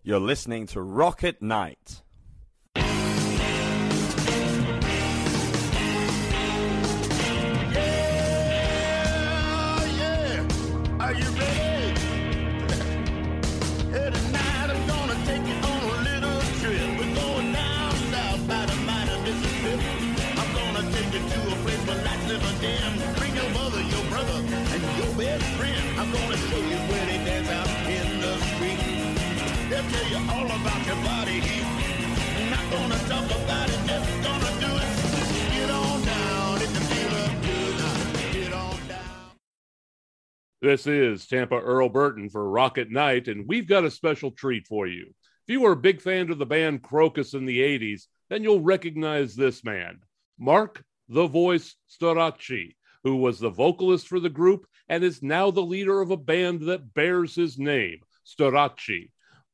You're listening to Rock at Night. Are you ready? Hey, tonight I'm gonna take you on a little trip. We're going down south by the mighty Mississippi. I'm gonna take you to a place where lights never dim. Bring your mother, your brother, and your best friend. I'm gonna show you where they dance out in the street. They'll tell you all about your body heat. I'm not gonna talk about it, just gonna do it. Get on down if you feel good. Now, get on down. This is Tampa Earl Burton for Rock at Night, and we've got a special treat for you. If you were a big fan of the band Crocus in the 80s, then you'll recognize this man, Marc "The Voice" Storace, who was the vocalist for the group and is now the leader of a band that bears his name, Storace.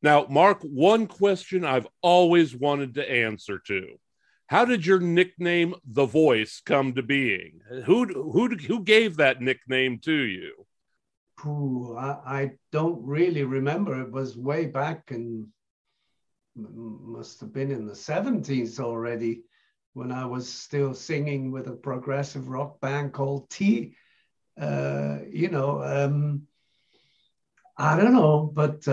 Now, Marc, one question I've always wanted to answer to. How did your nickname, The Voice, come to being? Who gave that nickname to you? I don't really remember. It was way back must have been in the 70s already, when I was still singing with a progressive rock band called T. I don't know, but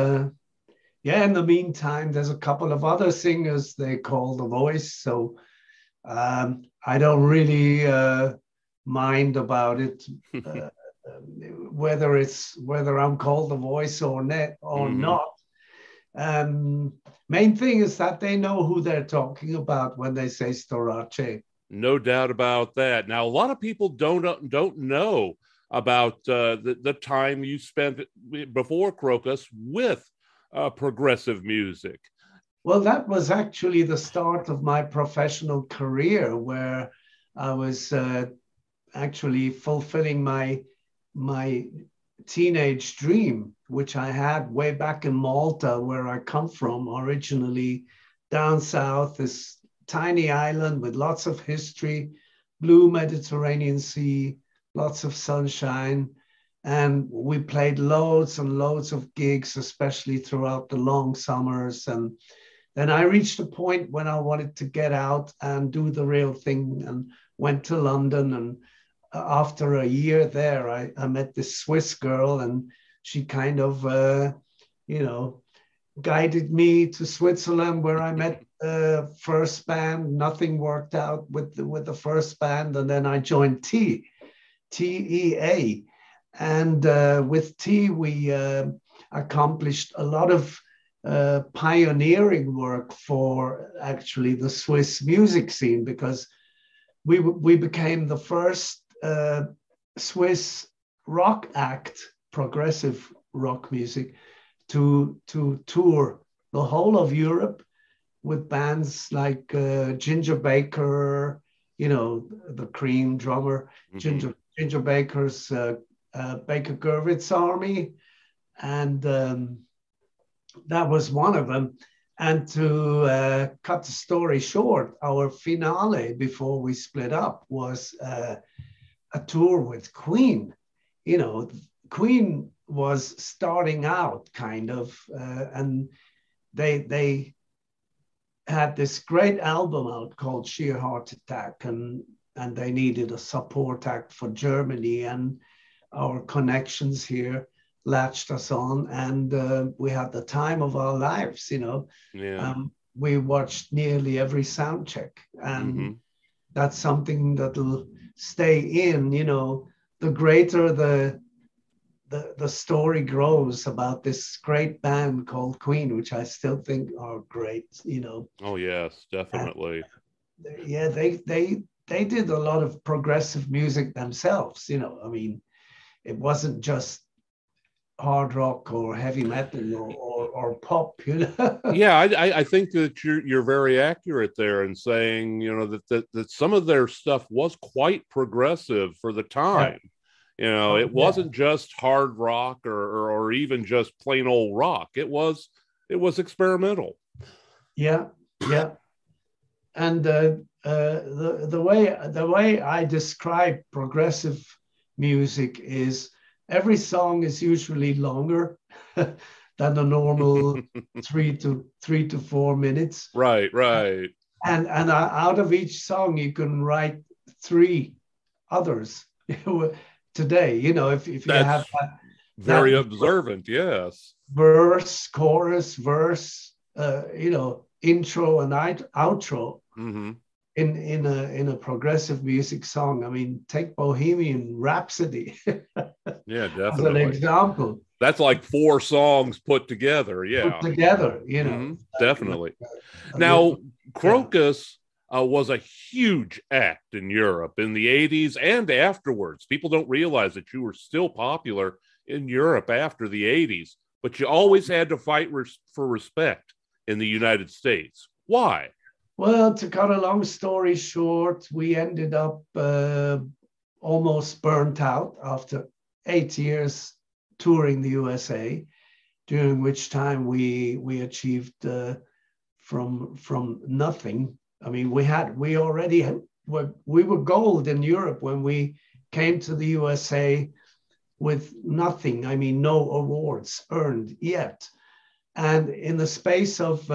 in the meantime, there's a couple of other singers they call The Voice, so I don't really mind about it. Whether I'm called The Voice or not. Main thing is that they know who they're talking about when they say Storace. No doubt about that. Now, a lot of people don't know about the time you spent before Crocus with progressive music. Well, that was actually the start of my professional career, where I was actually fulfilling my teenage dream, which I had way back in Malta, where I come from originally, down south, this tiny island with lots of history, blue Mediterranean Sea, lots of sunshine. And we played loads and loads of gigs, especially throughout the long summers. And then I reached a point when I wanted to get out and do the real thing, and went to London. And after a year there, I met this Swiss girl, and she kind of, guided me to Switzerland, where I met the first band. Nothing worked out with the first band, and then I joined TEA. And with T, we accomplished a lot of pioneering work for actually the Swiss music scene, because we became the first Swiss rock act, progressive rock music, to tour the whole of Europe with bands like Ginger Baker, the Cream drummer, Ginger Baker's Baker Gurvitz Army, and that was one of them. And to cut the story short, our finale before we split up was a tour with Queen. Queen was starting out kind of, and they had this great album out called Sheer Heart Attack, and they needed a support act for Germany, and our connections here latched us on, and we had the time of our lives. We watched nearly every sound check, and that's something that'll stay in. The greater the story grows about this great band called Queen, which I still think are great. Oh yes, definitely. And, they did a lot of progressive music themselves. It wasn't just hard rock or heavy metal or pop. Yeah, I think that you're very accurate there in saying that some of their stuff was quite progressive for the time. It wasn't just hard rock or even just plain old rock. It was experimental. Yeah. And the way I describe progressive music is every song is usually longer than a normal 3 to 4 minutes. Right, right. And out of each song, you can write 3 others today. You know, if you have That's very that observant. Yes. verse, chorus, verse, you know, intro and outro Hmm. in a progressive music song. I mean, take Bohemian Rhapsody Yeah, as an definitely. example. That's like 4 songs put together. Put Yeah. together, you know, Hmm. like Definitely. a Now, little, yeah. Crocus was a huge act in Europe in the 80s and afterwards. People don't realize that you were still popular in Europe after the 80s, but you always had to fight for respect in the United States. Why? Well, to cut a long story short, we ended up almost burnt out after 8 years touring the USA, during which time we achieved from nothing. I mean, we were gold in Europe when we came to the USA with nothing. I mean, no awards earned yet. And in the space of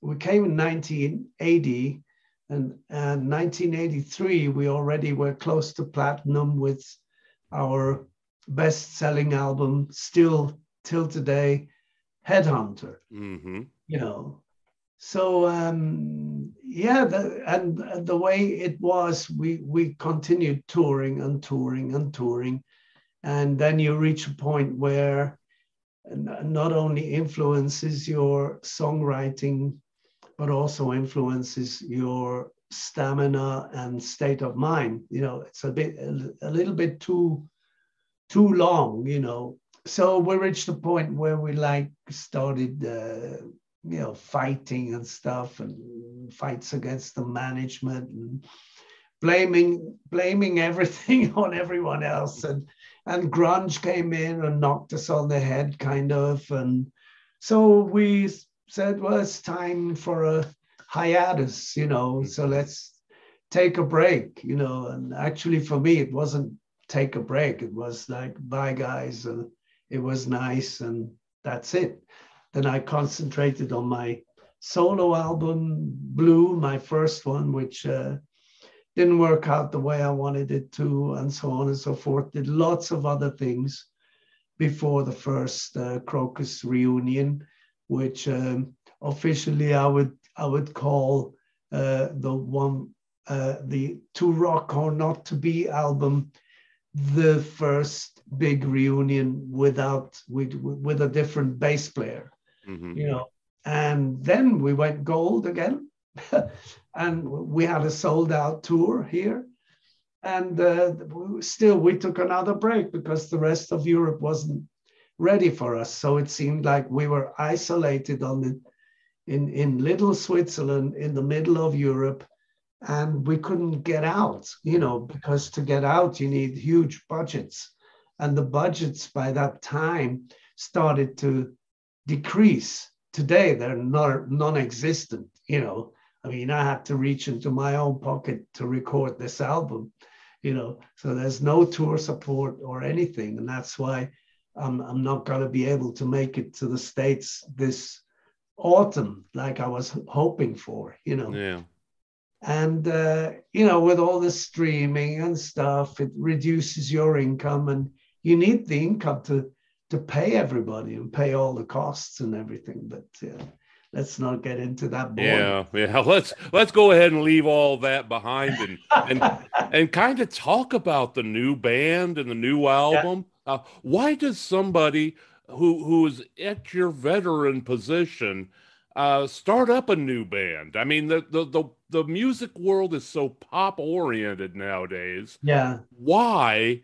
we came in 1980, and 1983 we already were close to platinum with our best-selling album, still till today, Headhunter. Mm-hmm. You know, so yeah, and the way it was, we continued touring and touring and touring, and then you reach a point where not only influences your songwriting, but also influences your stamina and state of mind. You know, it's a little bit too long. You know, so we reached a point where we like started. You know, fighting and stuff, and fights against the management, and blaming everything on everyone else, and grunge came in and knocked us on the head, kind of. And so we said, well, it's time for a hiatus, you know, so let's take a break, you know. And actually for me, it wasn't take a break. It was like, bye guys, and it was nice, and that's it. Then I concentrated on my solo album, Blue, my first one, which didn't work out the way I wanted it to, and so on and so forth. Did lots of other things before the first Crocus reunion, which officially I would call the To Rock or Not to Be album, the first big reunion with a different bass player. Mm-hmm. You know, and then we went gold again. And we had a sold out tour here, and we took another break because the rest of Europe wasn't ready for us. So it seemed like we were isolated in little Switzerland in the middle of Europe, and we couldn't get out, you know, because to get out you need huge budgets, and the budgets by that time started to decrease. Today they're non-existent, you know. I mean, I had to reach into my own pocket to record this album, you know, so there's no tour support or anything. And that's why I'm not going to be able to make it to the States this autumn like I was hoping for, you know. Yeah. And, you know, with all the streaming and stuff, it reduces your income, and you need the income to pay everybody and pay all the costs and everything. But let's not get into that boring. Yeah. Let's go ahead and leave all that behind and kind of talk about the new band and the new album. Why does somebody who is at your veteran position start up a new band? I mean, the music world is so pop oriented nowadays. Yeah. Why?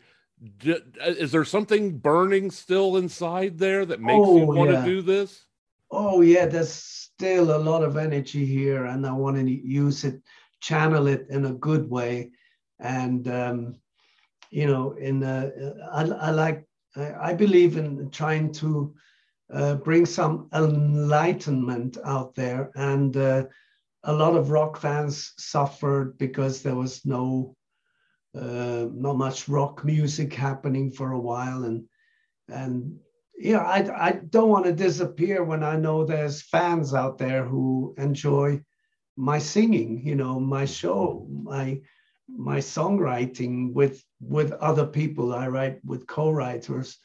Is there something burning still inside there that makes you want to do this? Oh yeah, there's still a lot of energy here, and I want to use it, channel it in a good way. And you know, I believe in trying to bring some enlightenment out there. And a lot of rock fans suffered because there was not much rock music happening for a while, and I don't want to disappear when I know there's fans out there who enjoy my singing, my show, my songwriting with other people. I write with co-writers,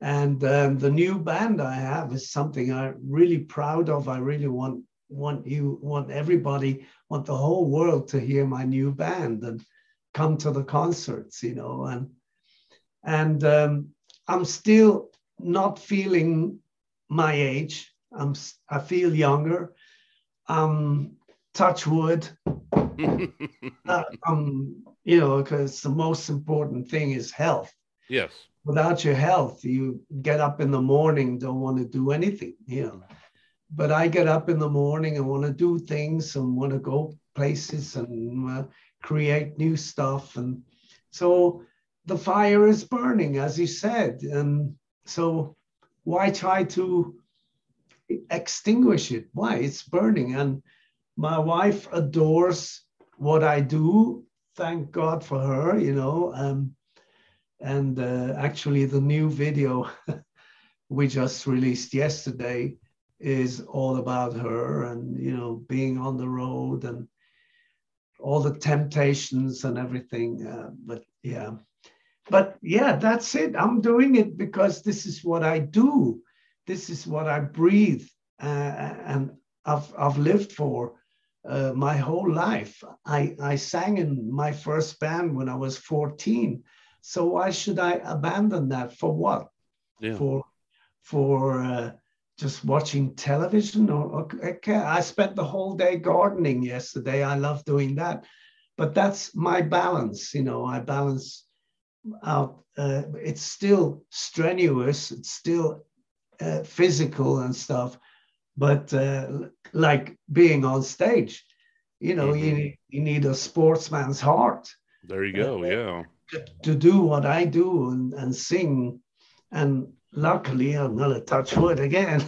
and the new band I have is something I'm really proud of. I really want everybody, want the whole world to hear my new band and come to the concerts, and I'm still not feeling my age. I feel younger. Touch wood. Because the most important thing is health. Yes. Without your health, you get up in the morning, don't want to do anything, But I get up in the morning and want to do things and want to go places and create new stuff. And so the fire is burning, as you said. And so why try to extinguish it? Why? It's burning. And my wife adores what I do. Thank God for her, and actually the new video we just released yesterday is all about her and, being on the road and all the temptations and everything. But yeah, that's it. I'm doing it because this is what I do. This is what I breathe. And I've lived for my whole life. I sang in my first band when I was 14. So why should I abandon that? For what? Yeah. For just watching television? Or okay, I spent the whole day gardening yesterday. I love doing that. But that's my balance. I balance out. It's still strenuous. It's still physical and stuff. But like being on stage, you need a sportsman's heart. There you go. Yeah. To do what I do and sing. And luckily, I'm going to touch wood again,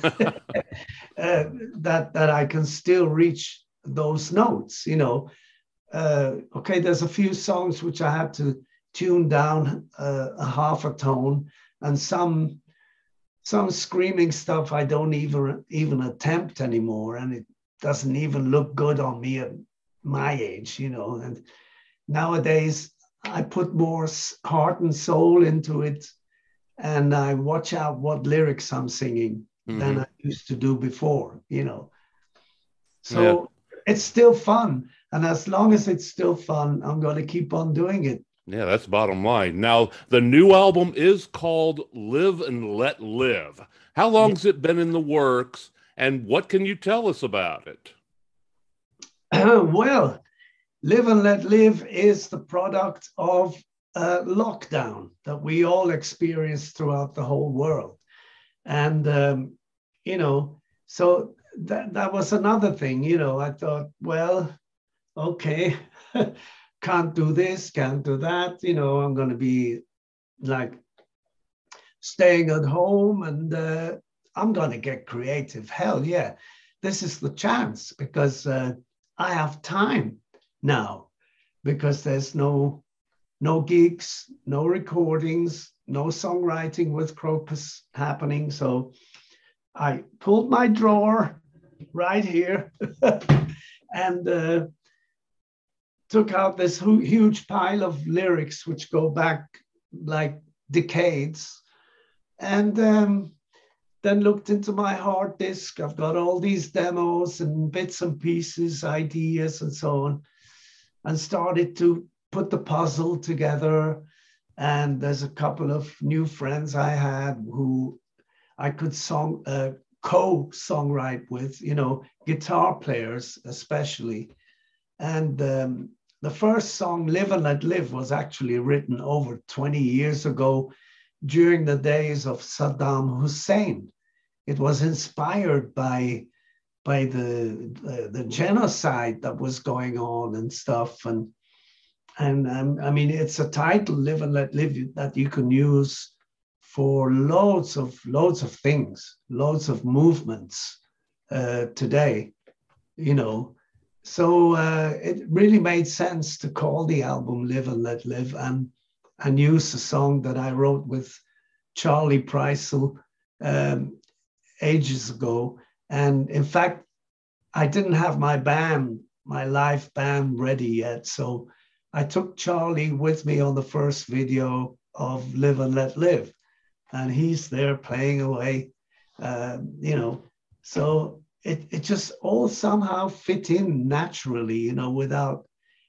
that I can still reach those notes, Okay, there's a few songs which I have to tune down a half a tone, and some screaming stuff I don't even attempt anymore, and it doesn't even look good on me at my age, And nowadays I put more heart and soul into it, and I watch out what lyrics I'm singing than I used to do before, So it's still fun, and as long as it's still fun, I'm going to keep on doing it. Yeah, that's bottom line. Now, the new album is called Live and Let Live. How long's it been in the works, and what can you tell us about it? Well, Live and Let Live is the product of lockdown that we all experienced throughout the whole world. And, so that was another thing, I thought, well, okay, can't do this, can't do that, I'm going to be like staying at home and I'm going to get creative. Hell yeah, this is the chance because I have time now because there's no gigs, no recordings, no songwriting with Crocus happening. So I pulled my drawer right here and took out this huge pile of lyrics which go back like decades, and then looked into my hard disk. I've got all these demos and bits and pieces, ideas and so on, and started to put the puzzle together. And there's a couple of new friends I had who I could co-songwrite with, guitar players especially. And the first song, Live and Let Live, was actually written over 20 years ago during the days of Saddam Hussein. It was inspired by the genocide that was going on and stuff. And I mean, it's a title, Live and Let Live, that you can use for loads of things, loads of movements today, So it really made sense to call the album Live and Let Live and use the song that I wrote with Charlie Preissel um, ages ago. And in fact, I didn't have my band, my live band ready yet. So I took Charlie with me on the first video of Live and Let Live. And he's there playing away, you know. So it just all somehow fit in naturally, you know, without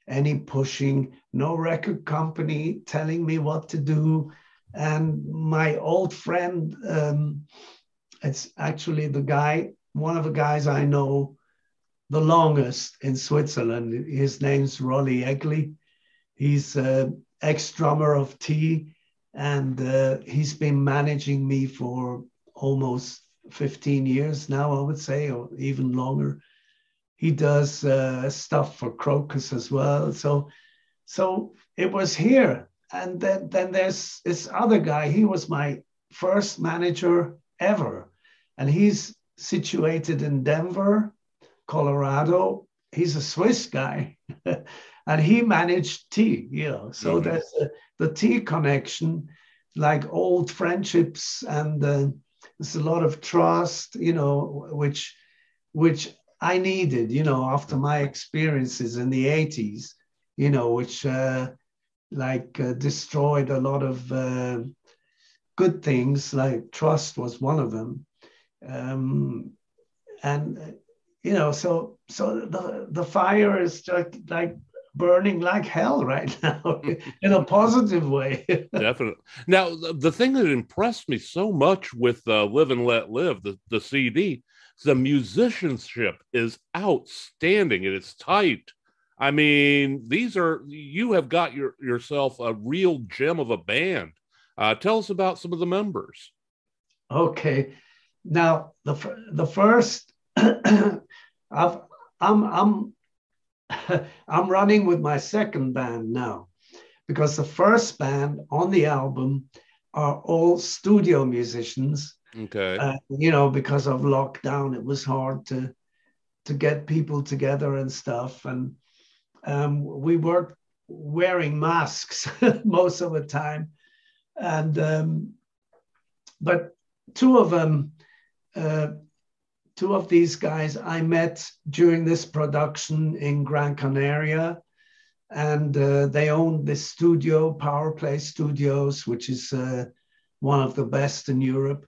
any pushing, no record company telling me what to do. And my old friend, it's actually the guy, one of the guys I know the longest in Switzerland. His name's Rolly Egli. He's ex-drummer of T, and he's been managing me for almost 15 years now, I would say, or even longer. He does stuff for Crocus as well. So it was here. And then there's this other guy. He was my first manager ever. And he's situated in Denver, Colorado. He's a Swiss guy. And he managed T, you know. So there's the T connection, like old friendships, and there's a lot of trust, you know, which I needed, you know, after my experiences in the 80s, you know, which destroyed a lot of good things, like trust was one of them. And you know, so the fire is just like burning like hell right now in a positive way. Definitely. Now, the thing that impressed me so much with Live and Let Live, the CD, the musicianship is outstanding and it's tight. I mean, you have got yourself a real gem of a band. Tell us about some of the members. Okay. Now, the first, I'm running with my second band now, because the first band on the album are all studio musicians. Okay. You know, because of lockdown, it was hard to get people together and stuff. And we were wearing masks most of the time. And but two of these guys I met during this production in Gran Canaria, and they owned this studio, Power Play Studios, which is one of the best in Europe.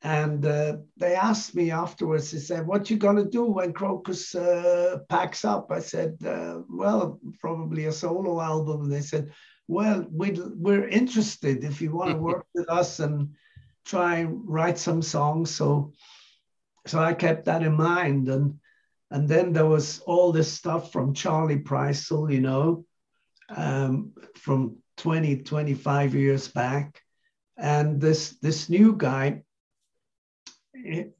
And they asked me afterwards, they said, what you gonna do when Crocus packs up? I said, well, probably a solo album. And they said, well, we're interested if you want to work with us and try and write some songs. So I kept that in mind. And then there was all this stuff from Charlie Preissel, you know, from 25 years back. And this new guy, you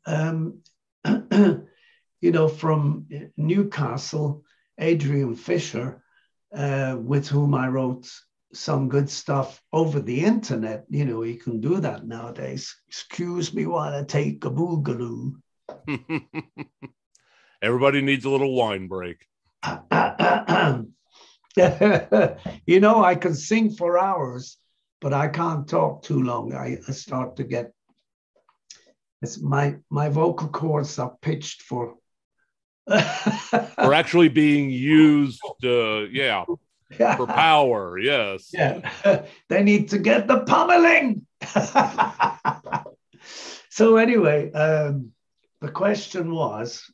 know, from Newcastle, Adrian Fisher, with whom I wrote some good stuff over the internet. You know, you can do that nowadays. Excuse me while I take a boogaloo. Everybody needs a little wine break. You know, I can sing for hours, but I can't talk too long. I start to get, it's my vocal cords are pitched for for actually being used, for power. Yes. Yeah. They need to get the pummeling. So anyway, the question was,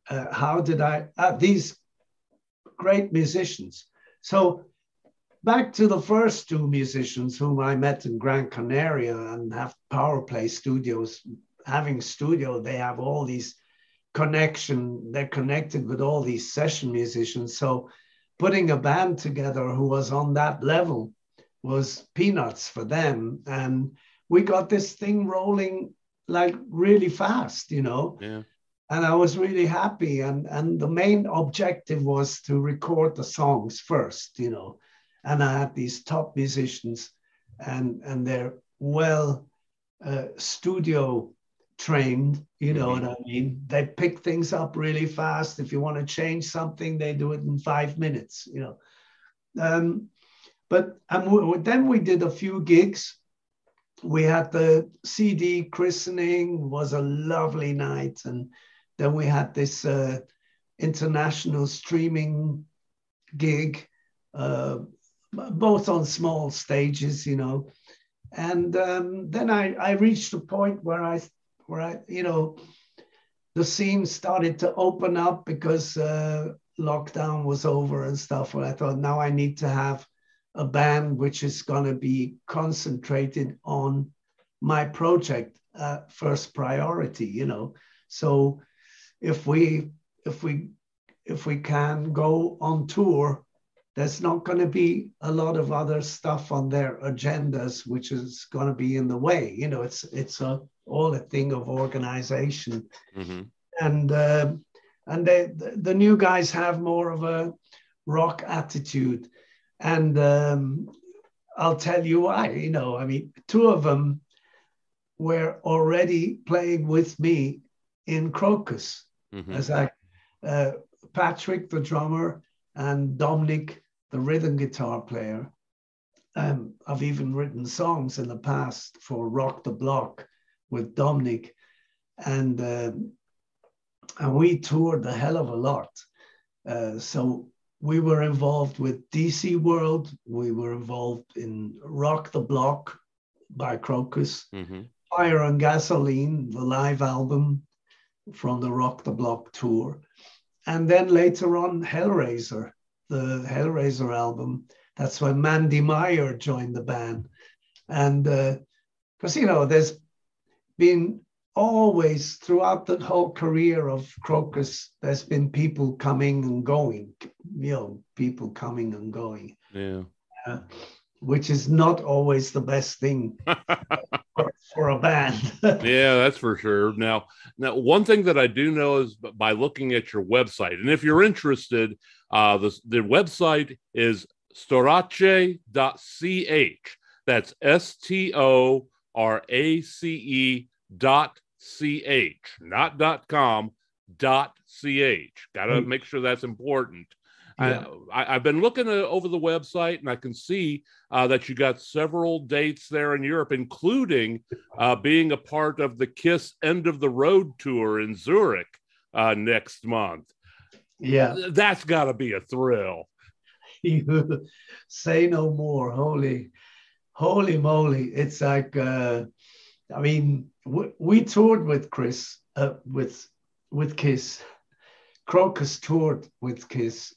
how did I these great musicians? So back to the first two musicians whom I met in Gran Canaria and have Power Play Studios. Having studio, they have all these they're connected with all these session musicians. So putting a band together who was on that level was peanuts for them. And we got this thing rolling like really fast, you know. Yeah. And I was really happy. And the main objective was to record the songs first, you know. And I had these top musicians, and they're well studio trained, you know what I mean? They pick things up really fast. If you want to change something, they do it in 5 minutes, you know. But then we did a few gigs, we had the CD christening, was a lovely night. And then we had this international streaming gig, both on small stages, you know. And then I reached a point where I, you know, the scene started to open up because lockdown was over and stuff. Where I thought, now I need to have a band which is going to be concentrated on my project, first priority, you know. So if we can go on tour, there's not going to be a lot of other stuff on their agendas which is going to be in the way. You know, it's all a thing of organization. Mm-hmm. And the new guys have more of a rock attitude. And I'll tell you why. You know, I mean, two of them were already playing with me in Crocus, Mm-hmm. as Patrick, the drummer, and Dominic, the rhythm guitar player. I've even written songs in the past for Rock the Block with Dominic, and we toured a hell of a lot. So we were involved with DC World. We were involved in Rock the Block by Crocus, Mm-hmm. Fire and Gasoline, the live album from the Rock the Block tour. And then later on, Hellraiser, the Hellraiser album. That's when Mandy Meyer joined the band. And because, you know, there's been always throughout the whole career of Crocus, there's been people coming and going, you know, people coming and going. Yeah. Which is not always the best thing for a band. Yeah, that's for sure. Now, one thing that I do know is by looking at your website, and if you're interested, the website is storace.ch. That's STORACE.ch, not .com, .ch. Got to make sure that's important. Yeah. I've been looking over the website, and I can see that you got several dates there in Europe, including being a part of the KISS End of the Road tour in Zurich next month. Yeah. That's got to be a thrill. You say no more. Holy moly. It's like, I mean, we toured with Chris, with KISS. Crocus toured with KISS.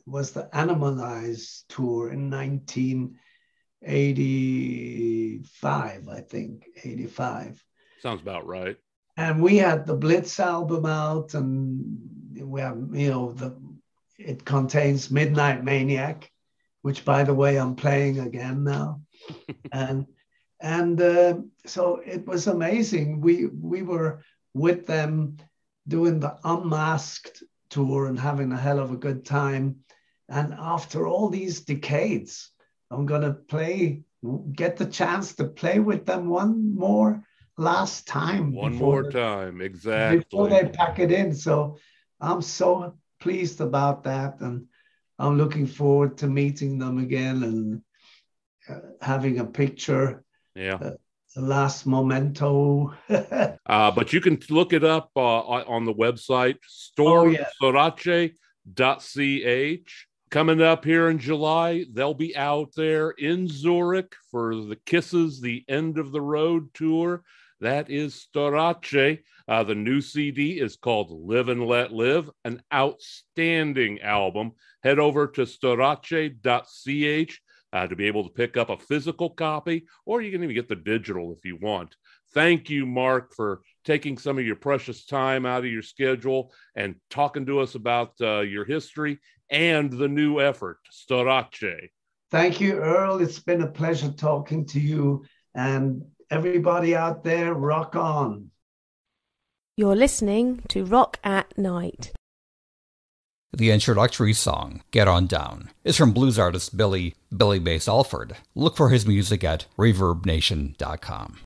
Was the Animalize tour in 1985, I think, 85. Sounds about right. And we had the Blitz album out, and we have, you know, it contains Midnight Maniac, which, by the way, I'm playing again now. and so it was amazing. We were with them doing the Unmasked tour and having a hell of a good time. And after all these decades, I'm going to get the chance to play with them one more last time. One more time, exactly. Before they pack it in. So I'm so pleased about that. And I'm looking forward to meeting them again and having a picture. Yeah. The last memento. But you can look it up on the website, storace.ch. Coming up here in July, they'll be out there in Zurich for the Kisses, the End of the Road tour. That is Storace. The new CD is called Live and Let Live, an outstanding album. Head over to storace.ch. To be able to pick up a physical copy, or you can even get the digital if you want. Thank you, Marc, for taking some of your precious time out of your schedule and talking to us about your history and the new effort, Storace. Thank you, Earl. It's been a pleasure talking to you, and everybody out there, rock on. You're listening to Rock at Night. The introductory song, Get On Down, is from blues artist Billy Bass Alford. Look for his music at ReverbNation.com.